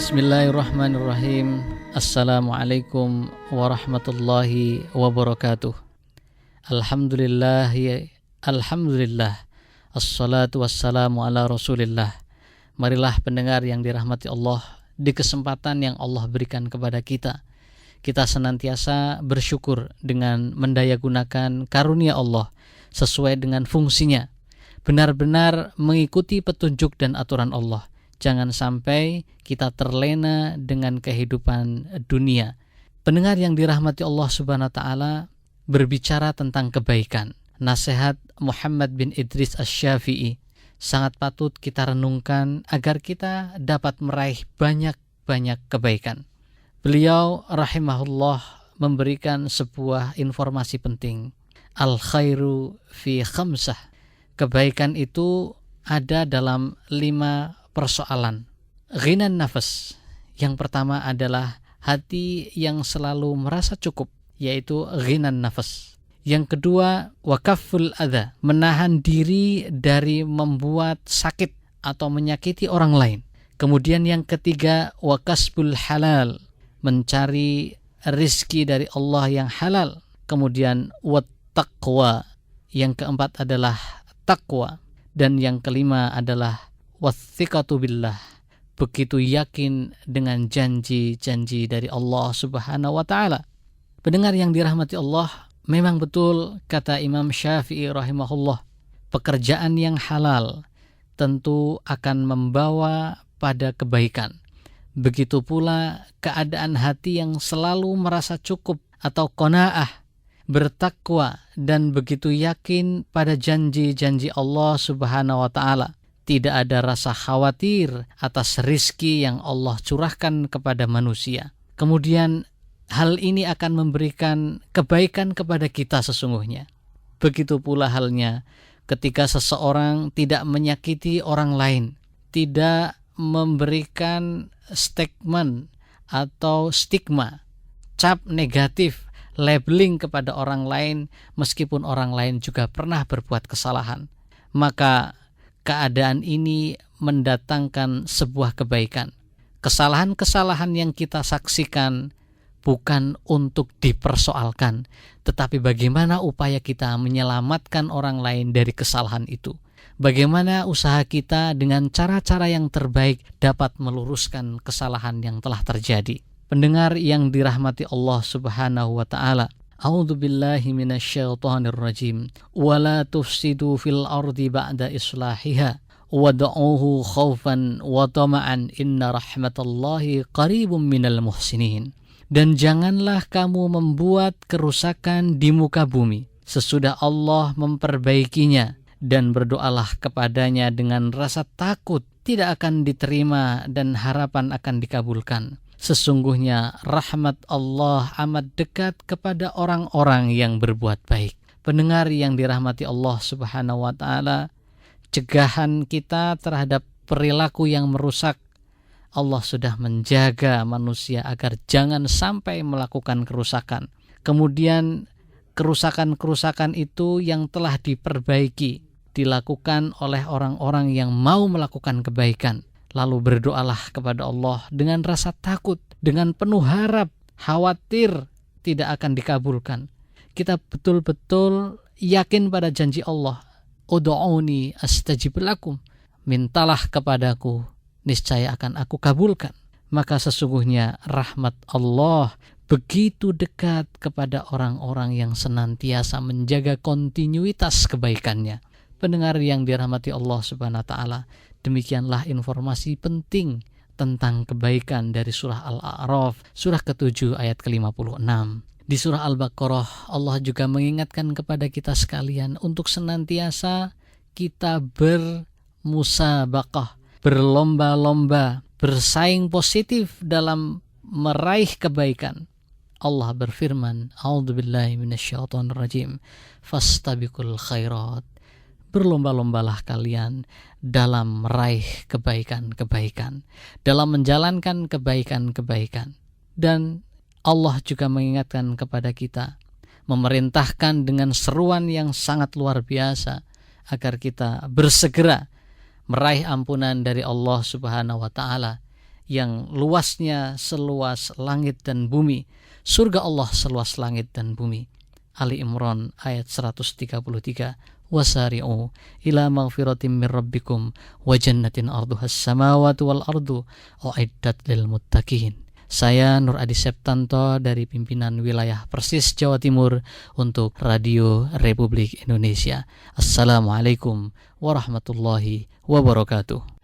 Bismillahirrahmanirrahim. Assalamualaikum warahmatullahi wabarakatuh. Alhamdulillah. Assalatu wassalamu ala rasulillah. Marilah pendengar yang dirahmati Allah, di kesempatan yang Allah berikan kepada kita, kita senantiasa bersyukur dengan mendayagunakan karunia Allah sesuai dengan fungsinya, benar-benar mengikuti petunjuk dan aturan Allah. Jangan sampai kita terlena dengan kehidupan dunia. Pendengar yang dirahmati Allah Subhanahu wa taala, berbicara tentang kebaikan. Nasihat Muhammad bin Idris Asy-Syafi'i sangat patut kita renungkan agar kita dapat meraih banyak-banyak kebaikan. Beliau rahimahullah memberikan sebuah informasi penting. Al khairu fi khamsah. Kebaikan itu ada dalam 5 persoalan. Ghinan nafas. Yang pertama adalah hati yang selalu merasa cukup, yaitu ghinan nafas. Yang kedua, waqaful adza, menahan diri dari membuat sakit atau menyakiti orang lain. Kemudian yang ketiga, waqasbul halal, mencari rizki dari Allah yang halal. Kemudian wattaqwa, yang keempat adalah takwa. Dan yang kelima adalah wathiqatu billah, begitu yakin dengan janji-janji dari Allah Subhanahu wa taala. Pendengar yang dirahmati Allah, memang betul kata Imam Syafi'i rahimahullah, pekerjaan yang halal tentu akan membawa pada kebaikan. Begitu pula keadaan hati yang selalu merasa cukup atau qanaah, bertakwa dan begitu yakin pada janji-janji Allah Subhanahu wa taala. Tidak ada rasa khawatir atas rizki yang Allah curahkan kepada manusia. Kemudian hal ini akan memberikan kebaikan kepada kita sesungguhnya. Begitu pula halnya ketika seseorang tidak menyakiti orang lain, tidak memberikan statement atau stigma, cap negatif, labeling kepada orang lain meskipun orang lain juga pernah berbuat kesalahan. Maka keadaan ini mendatangkan sebuah kebaikan. Kesalahan-kesalahan yang kita saksikan bukan untuk dipersoalkan, tetapi bagaimana upaya kita menyelamatkan orang lain dari kesalahan itu. Bagaimana usaha kita dengan cara-cara yang terbaik dapat meluruskan kesalahan yang telah terjadi. Pendengar yang dirahmati Allah Subhanahu wa taala, A'udzu billahi minasyaitonir rajim. Wala tufsidu fil ardi ba'da islahiha wad'uhu khaufan wa tama'an inna rahmatallahi qaribum minal muhsinin. Dan janganlah kamu membuat kerusakan di muka bumi sesudah Allah memperbaikinya, dan berdoalah kepadanya dengan rasa takut tidak akan diterima dan harapan akan dikabulkan. Sesungguhnya rahmat Allah amat dekat kepada orang-orang yang berbuat baik. Pendengar yang dirahmati Allah Subhanahu wa taala, cegahan kita terhadap perilaku yang merusak, Allah sudah menjaga manusia agar jangan sampai melakukan kerusakan. Kemudian kerusakan-kerusakan itu yang telah diperbaiki dilakukan oleh orang-orang yang mau melakukan kebaikan. Lalu berdoalah kepada Allah dengan rasa takut, dengan penuh harap, khawatir tidak akan dikabulkan. Kita betul-betul yakin pada janji Allah. Ud'uni astajib lakum. Mintalah kepadaku, niscaya akan aku kabulkan. Maka sesungguhnya rahmat Allah begitu dekat kepada orang-orang yang senantiasa menjaga kontinuitas kebaikannya. Pendengar yang dirahmati Allah Subhanahu wa taala, demikianlah informasi penting tentang kebaikan dari surah Al-A'raf, surah ke-7 ayat ke-56. Di surah Al-Baqarah, Allah juga mengingatkan kepada kita sekalian untuk senantiasa kita bermusabaqah, berlomba-lomba, bersaing positif dalam meraih kebaikan. Allah berfirman, A'udzubillahi minasyaitonirrajim, fastabiqul khairat. Berlomba-lombalah kalian dalam meraih kebaikan-kebaikan, dalam menjalankan kebaikan-kebaikan. Dan Allah juga mengingatkan kepada kita, memerintahkan dengan seruan yang sangat luar biasa agar kita bersegera meraih ampunan dari Allah Subhanahu wa taala, yang luasnya seluas langit dan bumi. Surga Allah seluas langit dan bumi. Ali Imran ayat 133. Wasari'u ila maghfiratin min rabbikum wa jannatin arduhas samawati wal ardu uiddat lil muttaqin. Saya Nur Adi Septanto dari pimpinan wilayah Persis Jawa Timur untuk Radio Republik Indonesia. Assalamualaikum warahmatullahi wabarakatuh.